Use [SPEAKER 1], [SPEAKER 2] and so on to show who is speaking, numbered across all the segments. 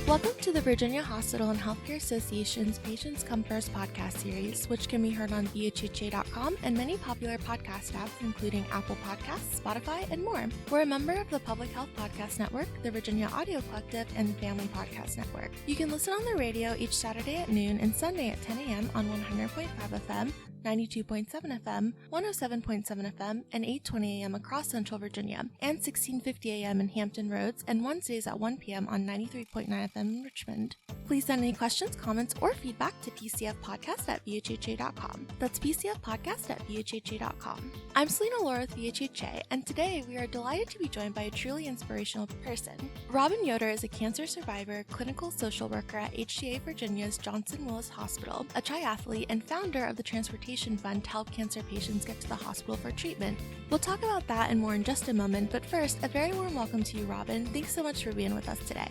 [SPEAKER 1] Welcome to the Virginia Hospital and Healthcare Association's Patients Come First podcast series, which can be heard on VHHA.com and many popular podcast apps, including Apple Podcasts, Spotify, and more. We're a member of the Public Health Podcast Network, the Virginia Audio Collective, and the Family Podcast Network. You can listen on the radio each Saturday at noon and Sunday at 10 a.m. on 100.5 FM, 92.7 FM, 107.7 FM, and 8:20 a.m. across Central Virginia, and 1650 a.m. in Hampton Roads, and Wednesdays at 1 p.m. on 93.9 FM in Richmond. Please send any questions, comments, or feedback to pcfpodcast@vhha.com. That's pcfpodcast@vhha.com. I'm Selena Laura with VHHA, and today we are delighted to be joined by a truly inspirational person. Robin Yoder is a cancer survivor, clinical social worker at HCA Virginia's Johnson Willis Hospital, a triathlete, and founder of the Transportation Fund to help cancer patients get to the hospital for treatment. We'll talk about that and more in just a moment, but first, a very warm welcome to you, Robin. Thanks so much for being with us today.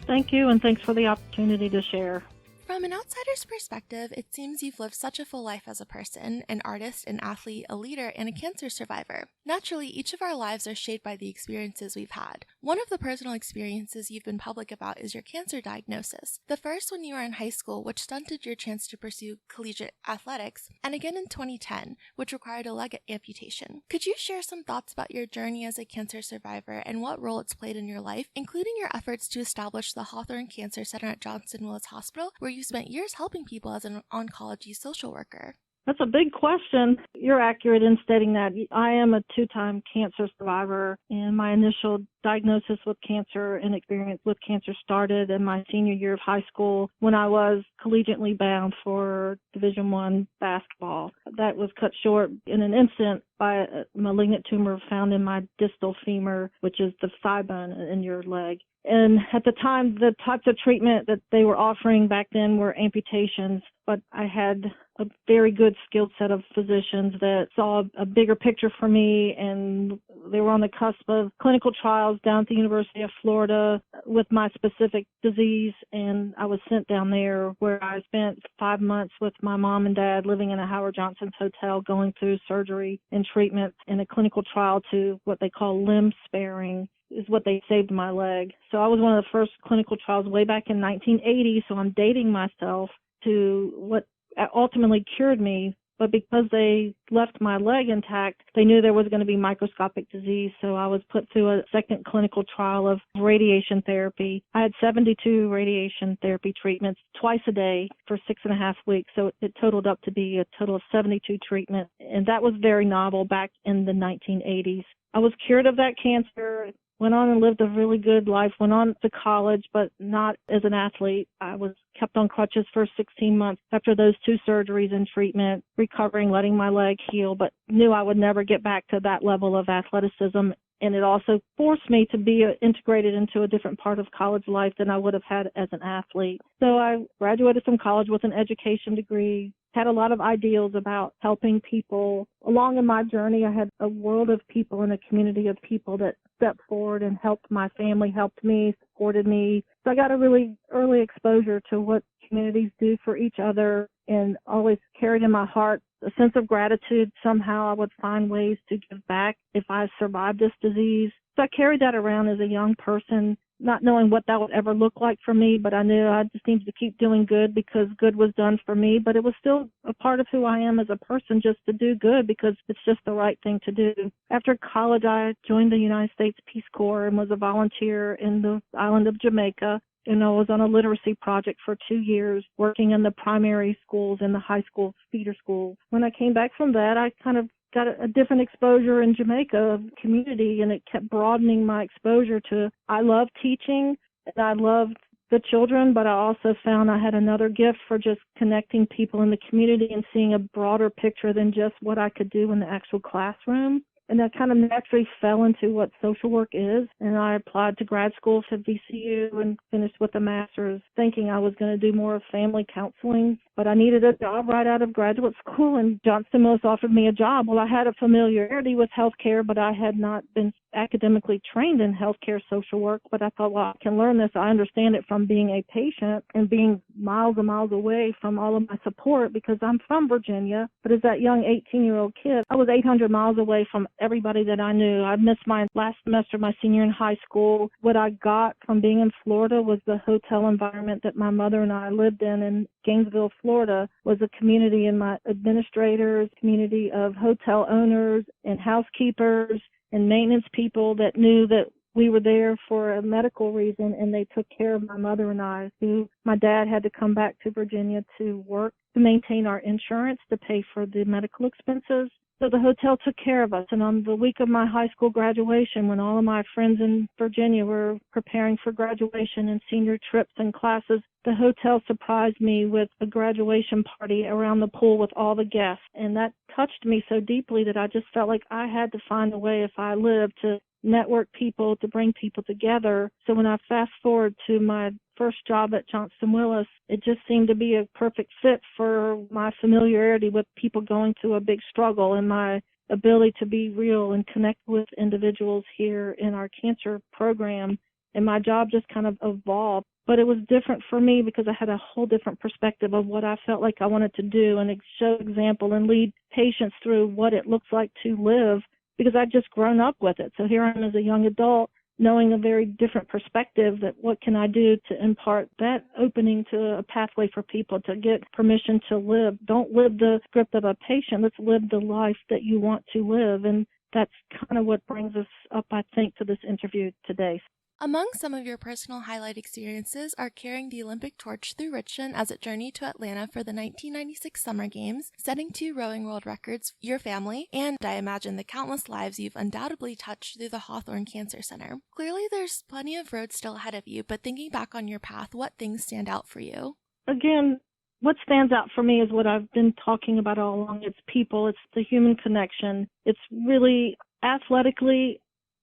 [SPEAKER 2] Thank you, and thanks for the opportunity to share.
[SPEAKER 1] From an outsider's perspective, it seems you've lived such a full life as a person, an artist, an athlete, a leader, and a cancer survivor. Naturally, each of our lives are shaped by the experiences we've had. One of the personal experiences you've been public about is your cancer diagnosis. The first when you were in high school, which stunted your chance to pursue collegiate athletics, and again in 2010, which required a leg amputation. Could you share some thoughts about your journey as a cancer survivor and what role it's played in your life, including your efforts to establish the Hawthorne Cancer Center at Johnson Willis Hospital, where you spent years helping people as an oncology social worker?
[SPEAKER 2] That's a big question. You're accurate in stating that. I am a two-time cancer survivor, and my initial diagnosis with cancer and experience with cancer started in my senior year of high school when I was collegiately bound for Division I basketball. That was cut short in an instant by a malignant tumor found in my distal femur, which is the thigh bone in your leg. And at the time, the types of treatment that they were offering back then were amputations, but I had a very good skilled set of physicians that saw a bigger picture for me, and they were on the cusp of clinical trials down at the University of Florida with my specific disease, and I was sent down there where I spent 5 months with my mom and dad living in a Howard Johnson's hotel going through surgery and treatment in a clinical trial to what they call limb sparing is what they saved my leg. So I was one of the first clinical trials way back in 1980, so I'm dating myself to what ultimately cured me. But because they left my leg intact, they knew there was going to be microscopic disease, so I was put through a second clinical trial of radiation therapy. I had 72 radiation therapy treatments twice a day for 6.5 weeks, so it totaled up to be a total of 72 treatments, and that was very novel back in the 1980s. I was cured of that cancer, went on and lived a really good life, went on to college, but not as an athlete. I was kept on crutches for 16 months after those 2 surgeries and treatment, recovering, letting my leg heal, but knew I would never get back to that level of athleticism. And it also forced me to be integrated into a different part of college life than I would have had as an athlete. So I graduated from college with an education degree, had a lot of ideals about helping people. Along in my journey, I had a world of people and a community of people that stepped forward and helped my family, helped me, supported me. So I got a really early exposure to what communities do for each other, and always carried in my heart a sense of gratitude. Somehow I would find ways to give back if I survived this disease. So I carried that around as a young person, not knowing what that would ever look like for me, but I knew I just needed to keep doing good because good was done for me. But it was still a part of who I am as a person, just to do good because it's just the right thing to do. After college, I joined the United States Peace Corps and was a volunteer in the island of Jamaica. And I was on a literacy project for 2 years, working in the primary schools and the high school feeder schools. When I came back from that, I kind of got a different exposure in Jamaica community, and it kept broadening my exposure to, I love teaching and I loved the children, but I also found I had another gift for just connecting people in the community and seeing a broader picture than just what I could do in the actual classroom. And that kind of naturally fell into what social work is. And I applied to grad school to VCU and finished with a master's, thinking I was going to do more of family counseling. but I needed a job right out of graduate school, and Johnson Willis offered me a job. Well, I had a familiarity with healthcare, but I had not been academically trained in healthcare social work. But I thought, well, I can learn this. I understand it from being a patient and being miles and miles away from all of my support, because I'm from Virginia. But as that young 18-year-old kid, I was 800 miles away from everybody that I knew. I missed my last semester of my senior in high school. What I got from being in Florida was the hotel environment that my mother and I lived in Gainesville, Florida, was a community, and my administrators, community of hotel owners and housekeepers and maintenance people that knew that we were there for a medical reason, and they took care of my mother and I, who my dad had to come back to Virginia to work to maintain our insurance to pay for the medical expenses. So the hotel took care of us. And on the week of my high school graduation, when all of my friends in Virginia were preparing for graduation and senior trips and classes, the hotel surprised me with a graduation party around the pool with all the guests. And that touched me so deeply that I just felt like I had to find a way, if I lived, to network people, to bring people together. So when I fast forward to my first job at Johnson Willis, it just seemed to be a perfect fit for my familiarity with people going through a big struggle and my ability to be real and connect with individuals here in our cancer program. And my job just kind of evolved. But it was different for me because I had a whole different perspective of what I felt like I wanted to do and show example and lead patients through what it looks like to live, because I'd just grown up with it. So here I am as a young adult, knowing a very different perspective, that what can I do to impart that opening to a pathway for people to get permission to live. Don't live the script of a patient. Let's live the life that you want to live. And that's kind of what brings us up, I think, to this interview today.
[SPEAKER 1] Among some of your personal highlight experiences are carrying the Olympic torch through Richmond as it journeyed to Atlanta for the 1996 Summer Games, setting 2 rowing world records, your family, and I imagine the countless lives you've undoubtedly touched through the Hawthorne Cancer Center. Clearly there's plenty of road still ahead of you, but thinking back on your path, what things stand out for you?
[SPEAKER 2] Again, what stands out for me is what I've been talking about all along. It's people, it's the human connection. It's really athletically,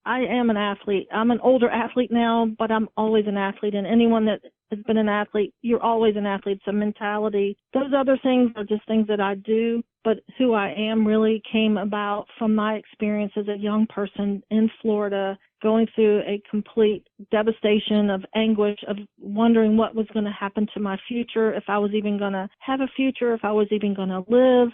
[SPEAKER 2] I am an athlete. I'm an older athlete now, but I'm always an athlete. And anyone that has been an athlete, you're always an athlete. It's a mentality. Those other things are just things that I do, but who I am really came about from my experience as a young person in Florida, going through a complete devastation of anguish, of wondering what was going to happen to my future, if I was even going to have a future, if I was even going to live.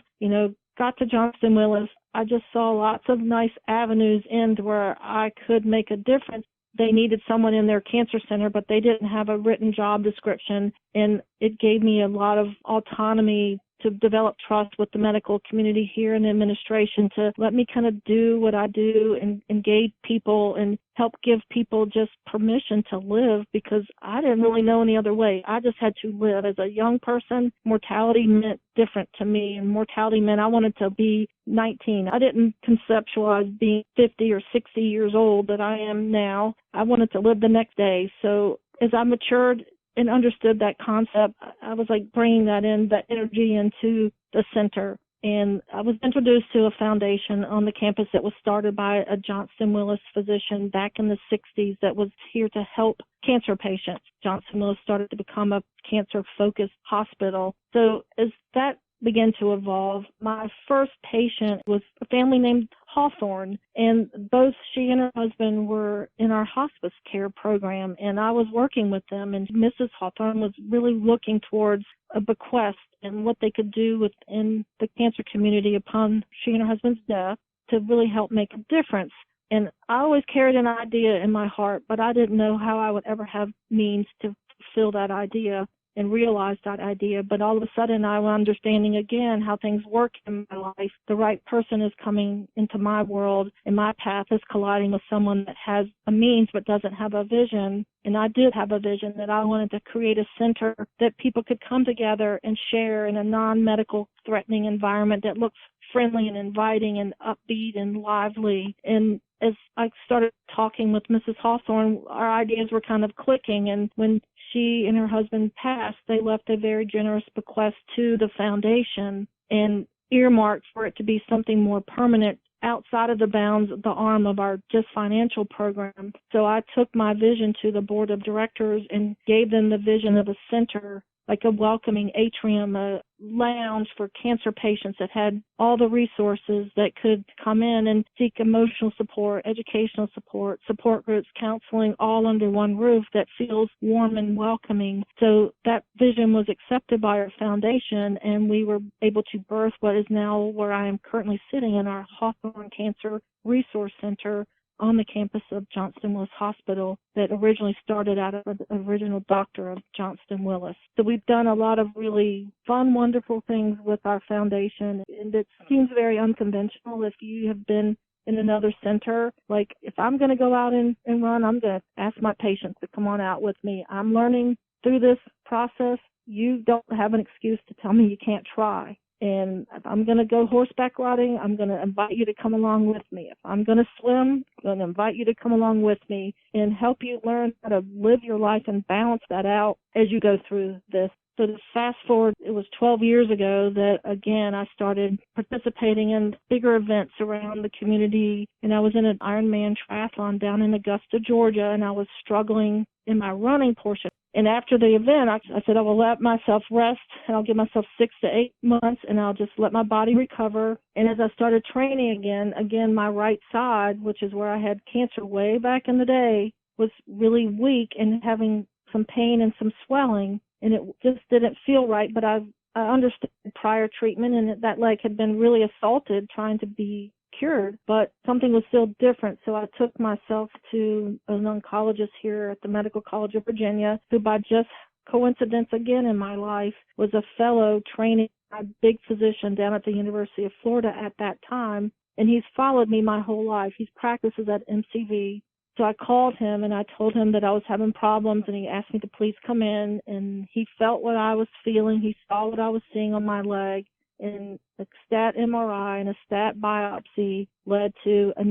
[SPEAKER 2] Got to Johnson Willis. I just saw lots of nice avenues into where I could make a difference. They needed someone in their cancer center, but they didn't have a written job description. And it gave me a lot of autonomy to develop trust with the medical community here in the administration, to let me kind of do what I do and engage people and help give people just permission to live, because I didn't really know any other way. I just had to live. As a young person, mortality meant different to me, and mortality meant I wanted to be 19. I didn't conceptualize being 50 or 60 years old that I am now. I wanted to live the next day. So as I matured and understood that concept, I was like bringing that energy into the center. And I was introduced to a foundation on the campus that was started by a Johnson Willis physician back in the 60s that was here to help cancer patients. Johnson Willis started to become a cancer-focused hospital. So as that began to evolve, my first patient was a family named Hawthorne, and both she and her husband were in our hospice care program, and I was working with them, and Mrs. Hawthorne was really looking towards a bequest and what they could do within the cancer community upon she and her husband's death to really help make a difference. And I always carried an idea in my heart, but I didn't know how I would ever have means to fulfill that idea and realize that idea. But all of a sudden I was understanding again how things work in my life. The right person is coming into my world, and my path is colliding with someone that has a means but doesn't have a vision. And I did have a vision that I wanted to create a center that people could come together and share in a non-medical threatening environment that looks friendly and inviting and upbeat and lively. And as I started talking with Mrs. Hawthorne, our ideas were kind of clicking. And when she and her husband passed, they left a very generous bequest to the foundation and earmarked for it to be something more permanent outside of the bounds, the arm of our just financial program. So I took my vision to the board of directors and gave them the vision of a center like a welcoming atrium, a lounge for cancer patients that had all the resources that could come in and seek emotional support, educational support, support groups, counseling, all under one roof that feels warm and welcoming. So that vision was accepted by our foundation, and we were able to birth what is now where I am currently sitting in our Hawthorne Cancer Resource Center on the campus of Johnston Willis Hospital that originally started out of an original doctor of Johnston Willis. So we've done a lot of really fun, wonderful things with our foundation, and it seems very unconventional. If you have been in another center, like if I'm going to go out and run, I'm going to ask my patients to come on out with me. I'm learning through this process. You don't have an excuse to tell me you can't try. And if I'm going to go horseback riding, I'm going to invite you to come along with me. If I'm going to swim, I'm going to invite you to come along with me and help you learn how to live your life and balance that out as you go through this. So to fast forward, it was 12 years ago that, again, I started participating in bigger events around the community. And I was in an Ironman triathlon down in Augusta, Georgia, and I was struggling in my running portion. And after the event, I said, I will let myself rest, and I'll give myself 6 to 8 months, and I'll just let my body recover. And as I started training again, my right side, which is where I had cancer way back in the day, was really weak and having some pain and some swelling, and it just didn't feel right. But I understood prior treatment, and that leg had been really assaulted trying to be cured, but something was still different. So I took myself to an oncologist here at the Medical College of Virginia, who by just coincidence again in my life was a fellow training a big physician down at the University of Florida at that time. And he's followed me my whole life. He practices at MCV. So I called him and I told him that I was having problems, and he asked me to please come in, and he felt what I was feeling. He saw what I was seeing on my leg. And a stat MRI and a stat biopsy led to a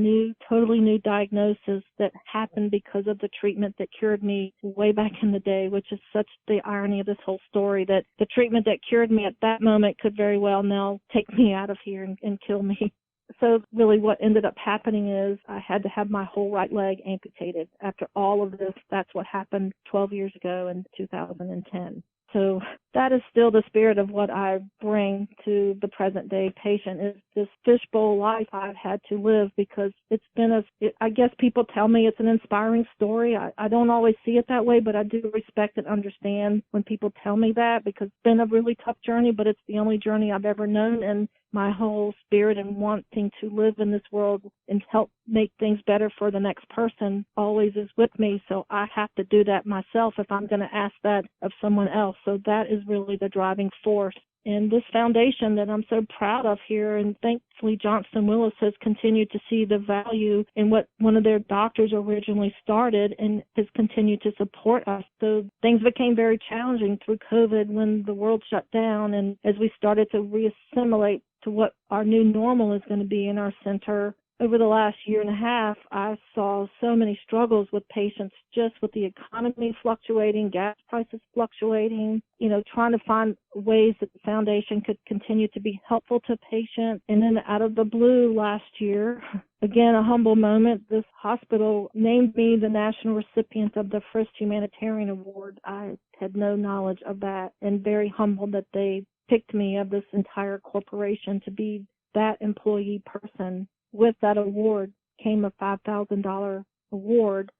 [SPEAKER 2] totally new diagnosis that happened because of the treatment that cured me way back in the day, which is such the irony of this whole story, that the treatment that cured me at that moment could very well now take me out of here and kill me. So really what ended up happening is I had to have my whole right leg amputated. After all of this, that's what happened 12 years ago in 2010. So that is still the spirit of what I bring to the present day patient, is this fishbowl life I've had to live, because it's been I guess people tell me it's an inspiring story. I don't always see it that way, but I do respect and understand when people tell me that, because it's been a really tough journey, but it's the only journey I've ever known. And my whole spirit and wanting to live in this world and help make things better for the next person always is with me. So I have to do that myself if I'm going to ask that of someone else. So that is really the driving force. And this foundation that I'm so proud of here, and thankfully Johnston Willis has continued to see the value in what one of their doctors originally started, and has continued to support us. So things became very challenging through COVID when the world shut down, and as we started to reassimilate to what our new normal is going to be in our center. Over the last year and a half, I saw so many struggles with patients, just with the economy fluctuating, gas prices fluctuating, trying to find ways that the foundation could continue to be helpful to patients. And then out of the blue last year, again, a humble moment, this hospital named me the national recipient of the first humanitarian award. I had no knowledge of that, and very humbled that they picked me of this entire corporation to be that employee person. With that award came a $5,000 award.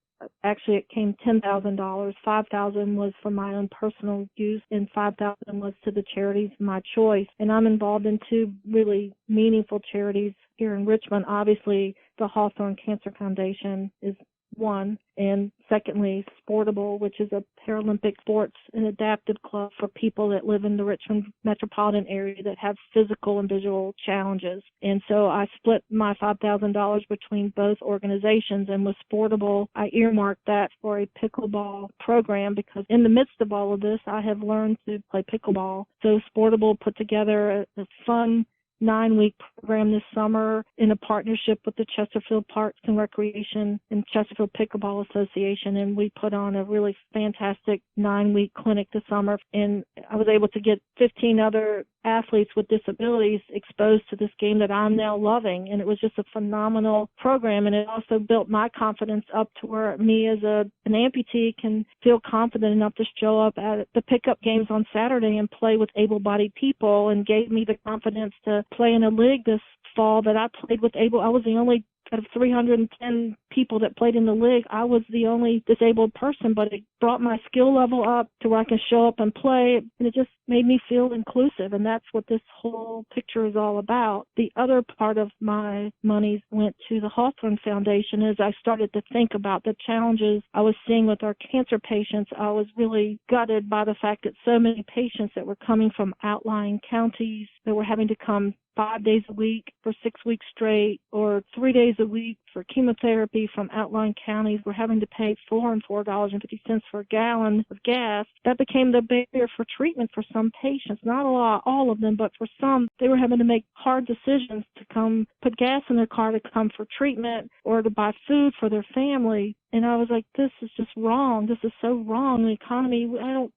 [SPEAKER 2] Actually, it came $10,000. $5,000 was for my own personal use, and $5,000 was to the charities of my choice. And I'm involved in 2 really meaningful charities here in Richmond. Obviously, the Hawthorne Cancer Foundation is one, and secondly, Sportable, which is a Paralympic sports and adaptive club for people that live in the Richmond metropolitan area that have physical and visual challenges. And so I split my $5,000 between both organizations, and with Sportable, I earmarked that for a pickleball program, because in the midst of all of this, I have learned to play pickleball. So Sportable put together a fun 9-week program this summer in a partnership with the Chesterfield Parks and Recreation and Chesterfield Pickleball Association, and we put on a really fantastic 9-week clinic this summer, and I was able to get 15 other athletes with disabilities exposed to this game that I'm now loving, and it was just a phenomenal program, and it also built my confidence up to where me as an amputee can feel confident enough to show up at the pickup games on Saturday and play with able-bodied people, and gave me the confidence to play in a league this fall that I played with I was the only out of 310 people that played in the league, I was the only disabled person, but it brought my skill level up to where I can show up and play, and it just made me feel inclusive, and that's what this whole picture is all about. The other part of my monies went to the Hawthorne Foundation. As I started to think about the challenges I was seeing with our cancer patients, I was really gutted by the fact that so many patients that were coming from outlying counties that were having to come 5 days a week for 6 weeks straight, or 3 days a week for chemotherapy from outlying counties, were having to pay $4 and $4.50 for a gallon of gas. That became the barrier for treatment for some patients. Not a lot, all of them, but for some, they were having to make hard decisions to come put gas in their car to come for treatment or to buy food for their family. And I was like, this is just wrong. This is so wrong. The economy,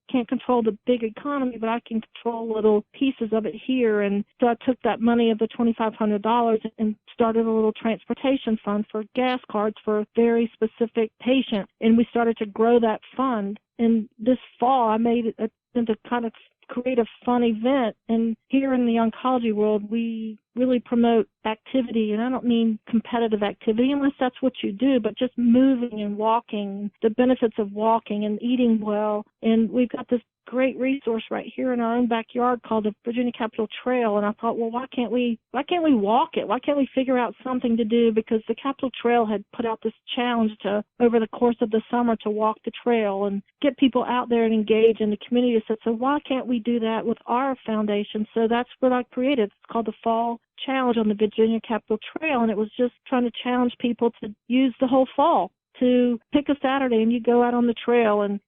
[SPEAKER 2] can't control the big economy, but I can control little pieces of it here. And so I took that money of the $2,500 and started a little transportation fund for gas cards for a very specific patient. And we started to grow that fund. And this fall, I made it into kind of create a fun event. And here in the oncology world, we really promote activity, and I don't mean competitive activity unless that's what you do, but just moving and walking, the benefits of walking and eating well. And we've got this great resource right here in our own backyard called the Virginia Capitol Trail, and I thought, well, why can't we walk it? Why can't we figure out something to do? Because the Capitol Trail had put out this challenge to, over the course of the summer, to walk the trail and get people out there and engage in the community. I said, so why can't we do that with our foundation? So that's what I created. It's called the Fall Challenge on the Virginia Capitol Trail, and it was just trying to challenge people to use the whole fall to pick a Saturday and you go out on the trail and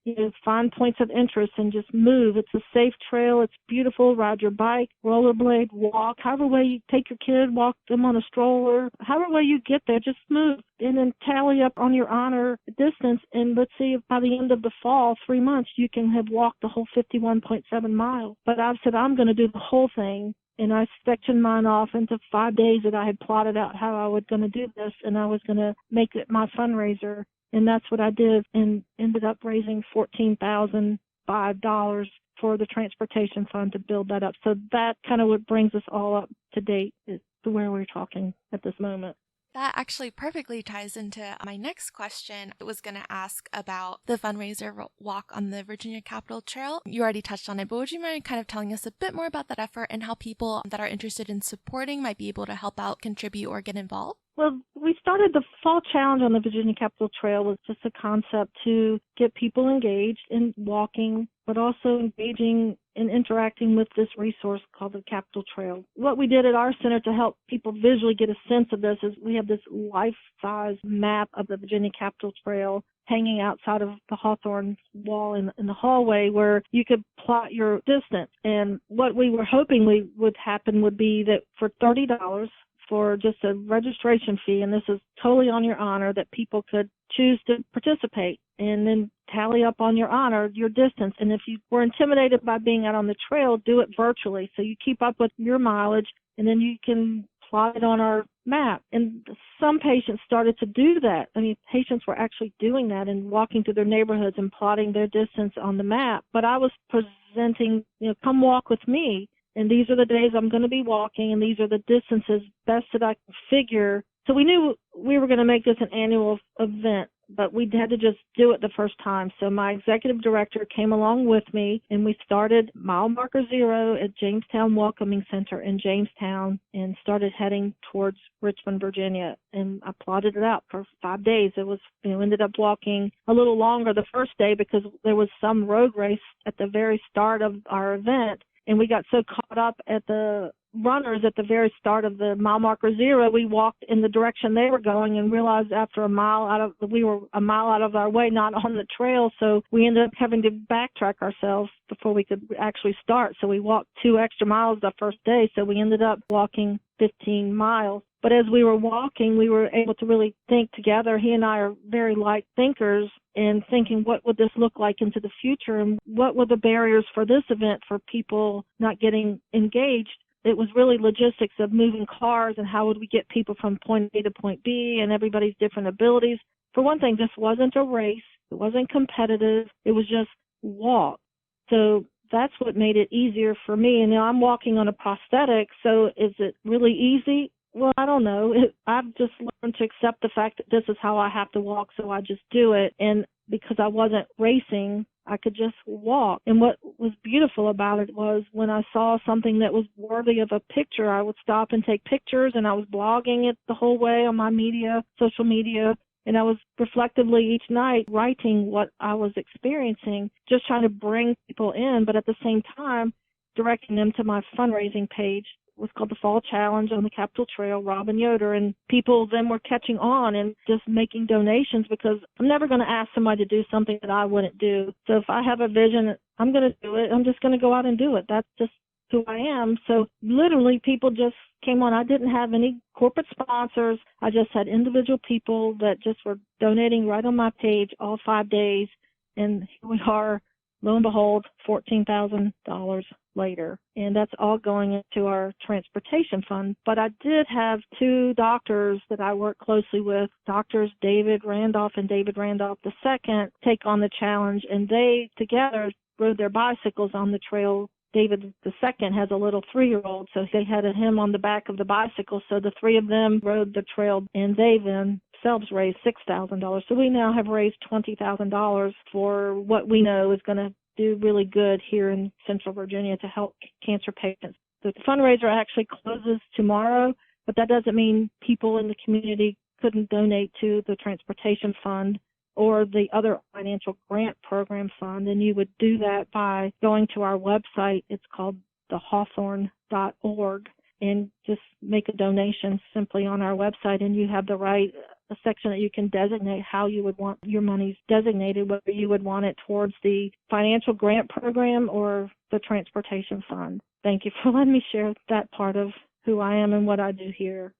[SPEAKER 2] find points of interest and just move. It's a safe trail. It's beautiful. Ride your bike, rollerblade, walk. However way you take your kid, walk them on a stroller. However way you get there, just move. And then tally up on your honor distance. And let's see if by the end of the fall, 3 months, you can have walked the whole 51.7 miles. But I've said I'm going to do the whole thing. And I sectioned mine off into 5 days that I had plotted out how I was going to do this, and I was going to make it my fundraiser. And that's what I did, and ended up raising $14,005 for the transportation fund to build that up. So that kind of what brings us all up to date is to where we're talking at this moment.
[SPEAKER 1] That actually perfectly ties into my next question. I was going to ask about the fundraiser walk on the Virginia Capitol Trail. You already touched on it, but would you mind kind of telling us a bit more about that effort and how people that are interested in supporting might be able to help out, contribute, or get involved?
[SPEAKER 2] Well, we started the Fall Challenge on the Virginia Capitol Trail was just a concept to get people engaged in walking, but also engaging and interacting with this resource called the Capitol Trail. What we did at our center to help people visually get a sense of this is we have this life-size map of the Virginia Capitol Trail hanging outside of the Hawthorne wall in the hallway where you could plot your distance. And what we were hoping would happen would be that for $30, for just a registration fee, and this is totally on your honor, that people could choose to participate and then tally up on your honor your distance. And if you were intimidated by being out on the trail, do it virtually. So you keep up with your mileage, and then you can plot it on our map. And some patients started to do that. I mean, patients were actually doing that and walking through their neighborhoods and plotting their distance on the map. But I was presenting, come walk with me. And these are the days I'm going to be walking, and these are the distances best that I can figure. So we knew we were going to make this an annual event, but we had to just do it the first time. So my executive director came along with me, and we started mile marker 0 at Jamestown Welcoming Center in Jamestown and started heading towards Richmond, Virginia. And I plotted it out for 5 days. It was, ended up walking a little longer the first day because there was some road race at the very start of our event. And we got so caught up at the runners at the very start of the mile marker 0, we walked in the direction they were going and realized after we were a mile out of our way, not on the trail. So we ended up having to backtrack ourselves before we could actually start. So we walked 2 extra miles the first day. So we ended up walking 15 miles. But as we were walking, we were able to really think together. He and I are very light thinkers, and thinking, what would this look like into the future, and what were the barriers for this event for people not getting engaged? It was really logistics of moving cars and how would we get people from point A to point B and everybody's different abilities. For one thing, this wasn't a race. It wasn't competitive. It was just walk. So that's what made it easier for me. And now I'm walking on a prosthetic, so is it really easy? Well, I don't know. I've just learned to accept the fact that this is how I have to walk, so I just do it. And because I wasn't racing, I could just walk. And what was beautiful about it was when I saw something that was worthy of a picture, I would stop and take pictures, and I was blogging it the whole way on my social media. And I was reflectively each night writing what I was experiencing, just trying to bring people in, but at the same time directing them to my fundraising page. It was called the Fall Challenge on the Capitol Trail, Rob and Yoder, and people then were catching on and just making donations, because I'm never going to ask somebody to do something that I wouldn't do. So if I have a vision, I'm going to do it. I'm just going to go out and do it. That's just who I am. So literally people just came on. I didn't have any corporate sponsors. I just had individual people that just were donating right on my page all 5 days. And here we are, lo and behold, $14,000 later. And that's all going into our transportation fund. But I did have two doctors that I work closely with, doctors David Randolph and David Randolph II, take on the challenge. And they together rode their bicycles on the trail. David II has a little 3-year-old, so they had him on the back of the bicycle. So the three of them rode the trail, and they themselves raised $6,000. So we now have raised $20,000 for what we know is going to do really good here in Central Virginia to help cancer patients. The fundraiser actually closes tomorrow, but that doesn't mean people in the community couldn't donate to the transportation fund or the other financial grant program fund. And you would do that by going to our website. It's called thehawthorne.org, and just make a donation simply on our website. And you have a section that you can designate how you would want your monies designated, whether you would want it towards the financial grant program or the transportation fund. Thank you for letting me share that part of who I am and what I do here.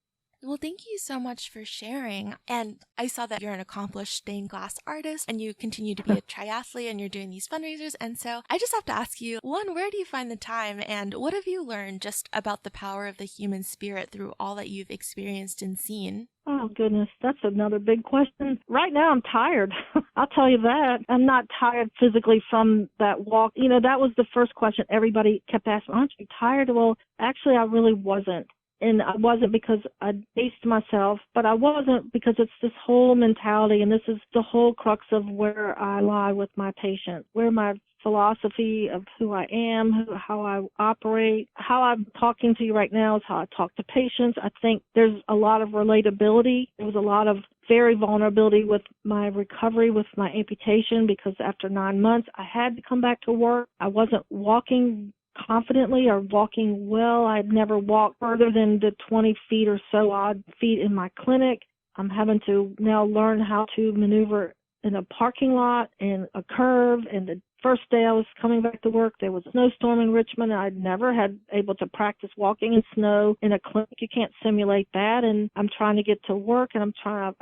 [SPEAKER 1] Well, thank you so much for sharing. And I saw that you're an accomplished stained glass artist and you continue to be a triathlete and you're doing these fundraisers. And so I just have to ask you, one, where do you find the time, and what have you learned just about the power of the human spirit through all that you've experienced and seen?
[SPEAKER 2] Oh, goodness, that's another big question. Right now, I'm tired. I'll tell you that. I'm not tired physically from that walk. You know, that was the first question everybody kept asking, aren't you tired? Well, actually, I really wasn't. And I wasn't because I paced myself, but I wasn't because it's this whole mentality, and this is the whole crux of where I lie with my patient, where my philosophy of who I am, how I operate, how I'm talking to you right now is how I talk to patients. I think there's a lot of relatability. There was a lot of very vulnerability with my recovery with my amputation, because after 9 months, I had to come back to work. I wasn't walking confidently or walking well. I'd never walked further than the 20 feet or so odd feet in my clinic. I'm having to now learn how to maneuver in a parking lot and a curve. And the first day I was coming back to work, there was a snowstorm in Richmond. I'd never had able to practice walking in snow in a clinic. You can't simulate that. And I'm trying to get to work, and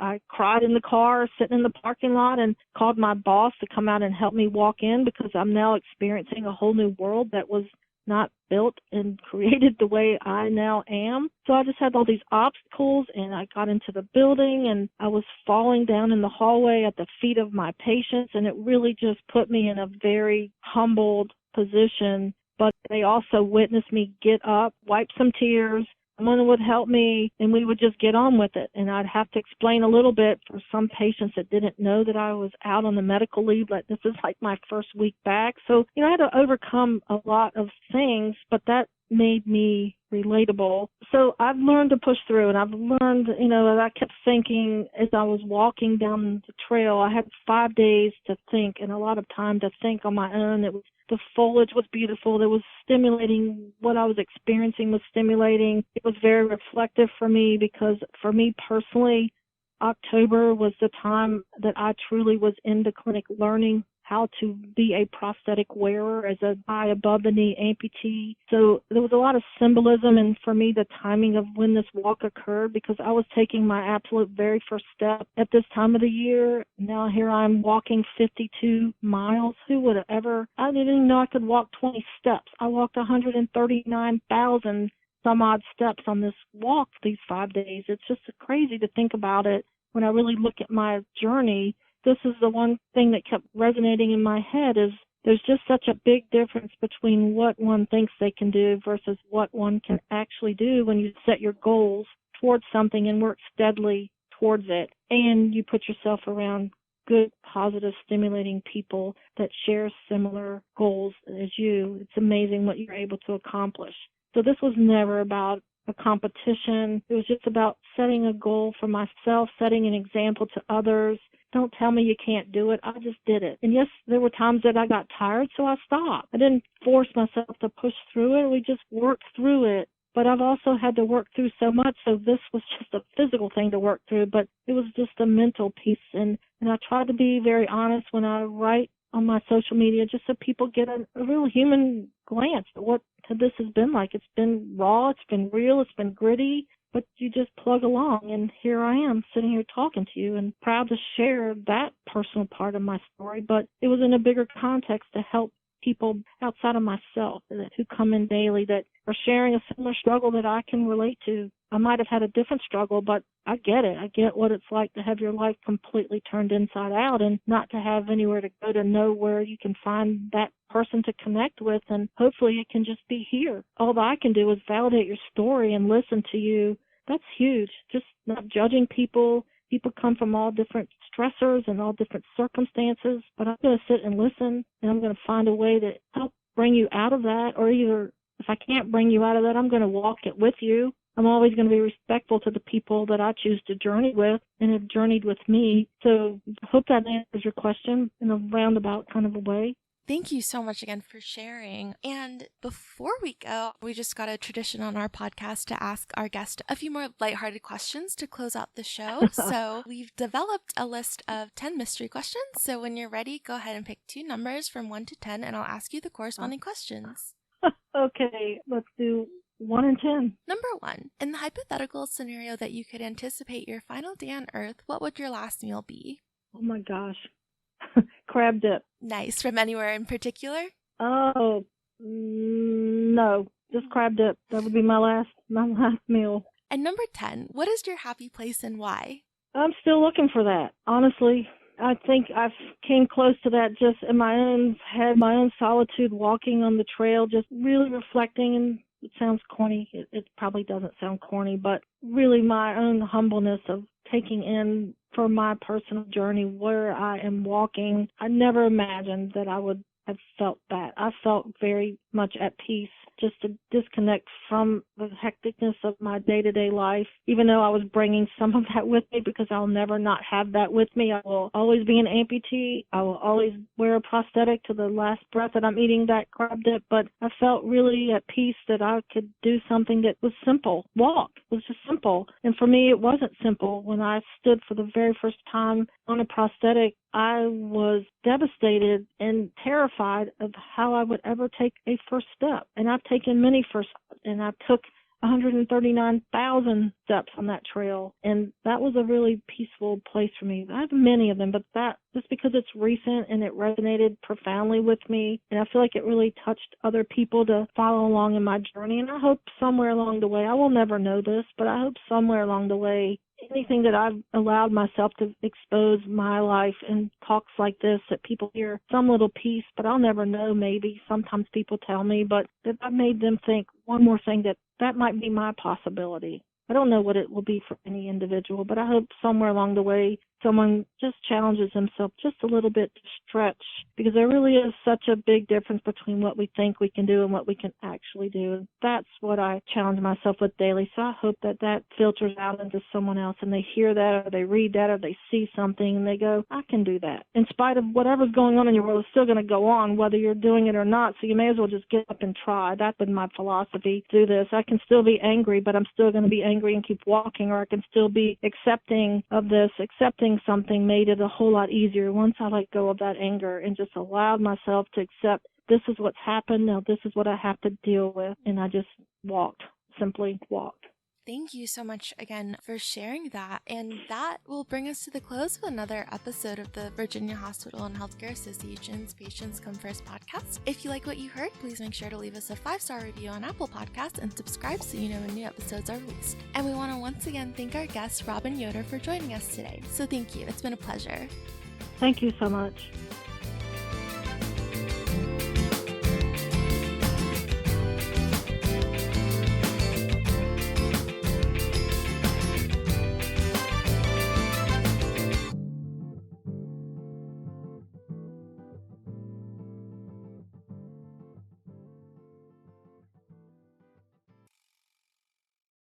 [SPEAKER 2] I cried in the car sitting in the parking lot and called my boss to come out and help me walk in, because I'm now experiencing a whole new world that was not built and created the way I now am. So I just had all these obstacles, and I got into the building, and I was falling down in the hallway at the feet of my patients, and it really just put me in a very humbled position. But they also witnessed me get up, wipe some tears. Someone would help me, and we would just get on with it. And I'd have to explain a little bit for some patients that didn't know that I was out on the medical leave. Like, this is like my first week back. So, I had to overcome a lot of things, but that made me relatable. So I've learned to push through, and I've learned, I kept thinking as I was walking down the trail. I had 5 days to think and a lot of time to think on my own. The foliage was beautiful. It was stimulating. What I was experiencing was stimulating. It was very reflective for me, because for me personally, October was the time that I truly was in the clinic learning how to be a prosthetic wearer as a high above the knee amputee. So there was a lot of symbolism, and for me, the timing of when this walk occurred, because I was taking my absolute very first step at this time of the year. Now here I'm walking 52 miles. Who would have ever, I didn't even know I could walk 20 steps. I walked 139,000 some odd steps on this walk these 5 days. It's just crazy to think about it. When I really look at my journey, this is the one thing that kept resonating in my head is there's just such a big difference between what one thinks they can do versus what one can actually do when you set your goals towards something and work steadily towards it. And you put yourself around good, positive, stimulating people that share similar goals as you. It's amazing what you're able to accomplish. So this was never about a competition. It was just about setting a goal for myself, setting an example to others. Don't tell me you can't do it. I just did it. And yes, there were times that I got tired, so I stopped. I didn't force myself to push through it. We just worked through it. But I've also had to work through so much, so this was just a physical thing to work through, but it was just a mental piece. And I try to be very honest when I write on my social media, just so people get a real human glance at what this has been like. It's been raw, it's been real, it's been gritty, but you just plug along. And here I am sitting here talking to you and proud to share that personal part of my story. But it was in a bigger context to help people outside of myself who come in daily that are sharing a similar struggle that I can relate to. I might have had a different struggle, but I get it. I get what it's like to have your life completely turned inside out and not to have anywhere to go, to know where you can find that person to connect with, and hopefully it can just be here. All that I can do is validate your story and listen to you. That's huge. Just not judging people. People come from all different stressors and all different circumstances, but I'm going to sit and listen, and I'm going to find a way to help bring you out of that, or either if I can't bring you out of that, I'm going to walk it with you. I'm always going to be respectful to the people that I choose to journey with and have journeyed with me. So I hope that answers your question in a roundabout kind of a way.
[SPEAKER 1] Thank you so much again for sharing. And before we go, we just got a tradition on our podcast to ask our guest a few more lighthearted questions to close out the show. So we've developed a list of 10 mystery questions. So when you're ready, go ahead and pick 2 numbers from 1 to 10, and I'll ask you the corresponding questions.
[SPEAKER 2] Okay, let's do 1 and 10.
[SPEAKER 1] Number 1, in the hypothetical scenario that you could anticipate your final day on Earth, what would your last meal be?
[SPEAKER 2] Oh my gosh. Crab dip.
[SPEAKER 1] Nice. From anywhere in particular?
[SPEAKER 2] Oh, no. Just crab dip. That would be my last meal.
[SPEAKER 1] And number 10, what is your happy place and why?
[SPEAKER 2] I'm still looking for that. Honestly, I think I've came close to that just in my own head, my own solitude, walking on the trail, just really reflecting. And it sounds corny. It probably doesn't sound corny, but really my own humbleness of taking in for my personal journey where I am walking. I never imagined that I would have felt that. I felt very much at peace just to disconnect from the hecticness of my day-to-day life, even though I was bringing some of that with me, because I'll never not have that with me. I will always be an amputee. I will always wear a prosthetic to the last breath that I'm eating that crab dip, but I felt really at peace that I could do something that was simple. Walk. It was just simple. And for me, it wasn't simple. When I stood for the very first time on a prosthetic, I was devastated and terrified of how I would ever take a first step. And I've taken many first steps, and I took 139,000 steps on that trail. And that was a really peaceful place for me. I have many of them, but that just because it's recent and it resonated profoundly with me. And I feel like it really touched other people to follow along in my journey. And I hope somewhere along the way, I will never know this, but I hope somewhere along the way, anything that I've allowed myself to expose my life in talks like this, that people hear some little piece, but I'll never know, maybe. Sometimes people tell me, but that I made them think one more thing, that might be my possibility. I don't know what it will be for any individual, but I hope somewhere along the way someone just challenges himself just a little bit to stretch, because there really is such a big difference between what we think we can do and what we can actually do. And that's what I challenge myself with daily. So I hope that that filters out into someone else, and they hear that, or they read that, or they see something, and they go, I can do that. In spite of whatever's going on in your world, it's still going to go on, whether you're doing it or not. So you may as well just get up and try. That's been my philosophy through this. I can still be angry, but I'm still going to be angry and keep walking, or I can still be accepting of this, accepting facing something made it a whole lot easier once I let go of that anger and just allowed myself to accept this is what's happened. Now this is what I have to deal with. And I just simply walked.
[SPEAKER 1] Thank you so much again for sharing that. And that will bring us to the close of another episode of the Virginia Hospital and Healthcare Association's Patients Come First podcast. If you like what you heard, please make sure to leave us a 5-star review on Apple Podcasts and subscribe so you know when new episodes are released. And we want to once again thank our guest, Robin Yoder, for joining us today. So thank you. It's been a pleasure.
[SPEAKER 2] Thank you so much.